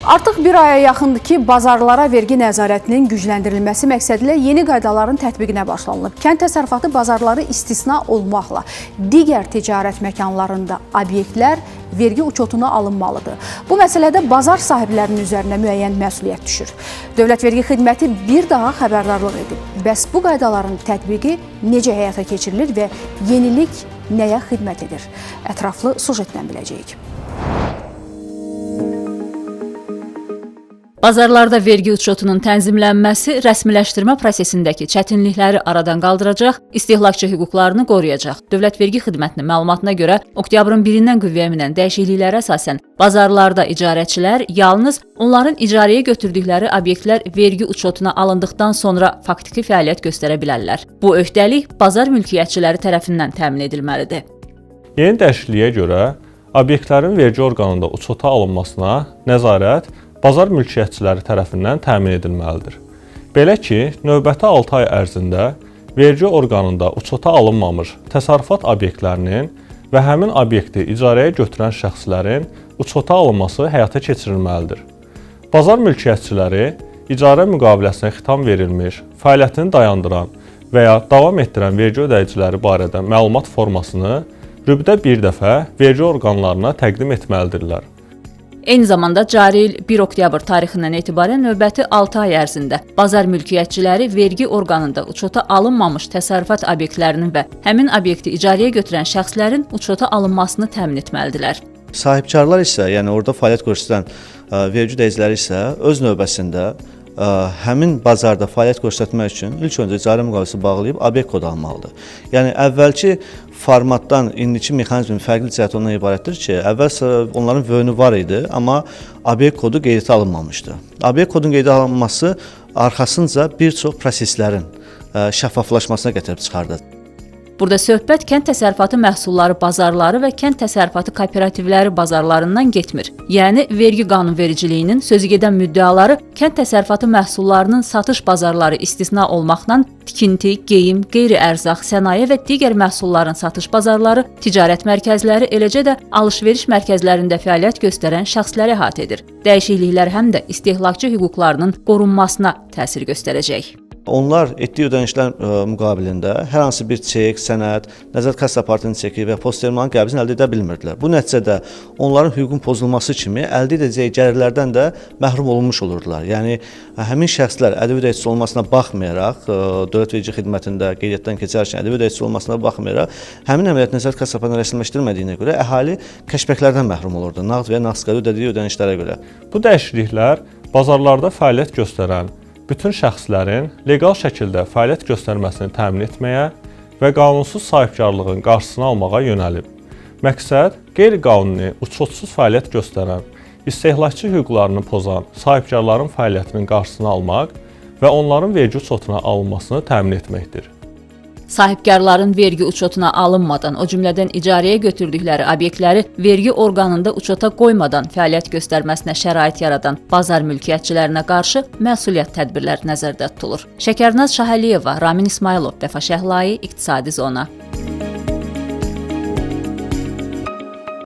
Artıq bir aya yaxındır ki, bazarlara vergi nəzarətinin gücləndirilməsi məqsədilə yeni qaydaların tətbiqinə başlanılıb. Kənd təsərrüfatı bazarları istisna olmaqla digər ticarət məkanlarında obyektlər vergi uçotuna alınmalıdır. Bu məsələdə bazar sahiblərinin üzərinə müəyyən məsuliyyət düşür. Dövlət Vergi Xidməti bir daha xəbərdarlıq edib. Bəs bu qaydaların tətbiqi necə həyata keçirilir və yenilik nəyə xidmət edir? Ətraflı sujetdən biləcəyik. Bazarlarda vergi uçotunun tənzimlənməsi rəsmiləşdirmə prosesindəki çətinlikləri aradan qaldıracaq, istehlakçı hüquqlarını qoruyacaq. Dövlət Vergi Xidmətinin məlumatına görə, oktyabrın 1-dən qüvvəyə minən dəyişikliklərə əsasən bazarlarda icarəçilər yalnız onların icarəyə götürdükləri obyektlər vergi uçotuna alındıqdan sonra faktiki fəaliyyət göstərə bilərlər. Bu öhdəlik bazar mülkiyyətçiləri tərəfindən təmin edilməlidir. Yeni dəyişikliyə görə obyektlərin vergi orqanında uçota alınmasına nəzarət bazar mülkiyyətçiləri tərəfindən təmin edilməlidir. Belə ki, növbəti 6 ay ərzində vergi orqanında uçota alınmamış təsərrüfat obyektlərinin və həmin obyekti icarəyə götürən şəxslərin uçota alınması həyata keçirilməlidir. Bazar mülkiyyətçiləri icarə müqaviləsinə xitam verilmiş, fəaliyyətini dayandıran və ya davam etdirən vergi ödəyiciləri barədə məlumat formasını rübdə bir dəfə vergi orqanlarına təqdim etməlidirlər. Eyni zamanda cari il 1 oktyabr tarixindən etibarən növbəti 6 ay ərzində bazar mülkiyyətçiləri vergi orqanında uçota alınmamış təsərrüfat obyektlərinin və həmin obyekti icarəyə götürən şəxslərin uçota alınmasını təmin etməlidirlər. Sahibkarlar isə, yəni orada fəaliyyət göstərən vergi ödəyiciləri isə öz növbəsində həmin bazarda fəaliyyət göstərmək üçün ilk öncə icarə müqaviləsi bağlayıb obyekt kodu almalıdır. Yəni əvvəlki formatdan indiki mexanizmin fərqli cəhəti ondan ibarətdir ki, əvvəl onların vönü var idi, amma obyekt kodu qeydə alınmamışdı. Obyekt kodun qeydə alınması arxasınca bir çox proseslərin şəffaflaşmasına gətirib çıxardı. Burada söhbət kənd təsərrüfatı məhsulları bazarları və kənd təsərrüfatı kooperativləri bazarlarından getmir. Yəni, vergi qanunvericiliyinin sözügedən müddəaları kənd təsərrüfatı məhsullarının satış bazarları istisna olmaqla tikinti, geyim, qeyri-ərzaq, sənaye və digər məhsulların satış bazarları, ticarət mərkəzləri, eləcə də alış-veriş mərkəzlərində fəaliyyət göstərən şəxsləri əhatə edir. Dəyişikliklər həm də istehlakçı hüquqlarının qorunmasına təsir göstərəcək. Onlar etdiyi ödənişlər müqabilində hər hansı bir çek, sənəd, nəzarət kassa aparatının çeki və postterminalın qəbzini əldə edə bilmirdilər. Bu nəticədə onların hüququn pozulması kimi əldə edəcəyi gəlirlərdən də məhrum olunmuş olurdular. Yəni, həmin şəxslər ədəbi ödəyicisi olmasına baxmayaraq, Dövlət Vergi Xidmətində qeydiyyatdan keçərkən ədəbi ödəyicisi olmasına baxmayaraq, həmin əməliyyat nəzarət kassa aparatına rəsmiləşdirmədiyinə görə əhali kəşbəklərdən məhrum olurdu, nağd və ya nağd qaydada ödədiyi ödənişlərə görə. Bu dəyişikliklər bazarlarda fəaliyyət göstərən bütün şəxslərin leqal şəkildə fəaliyyət göstərməsini təmin etməyə və qanunsuz sahibkarlığın qarşısını almağa yönəlib. Məqsəd qeyri-qanuni, uçotsuz fəaliyyət göstərən, istehlakçı hüquqlarını pozan sahibkarların fəaliyyətinin qarşısını almaq və onların vergi uçotuna alınmasını təmin etməkdir. Sahibkarların vergi uçotuna alınmadan, o cümlədən icarəyə götürdükləri obyektləri vergi orqanında uçota qoymadan fəaliyyət göstərməsinə şərait yaradan bazar mülkiyyətçilərinə qarşı məsuliyyət tədbirləri nəzərdə tutulur. Şəkərnaz Şahəliyeva, Ramin İsmailov, Vəfa Şəhlai, İqtisadi Zona.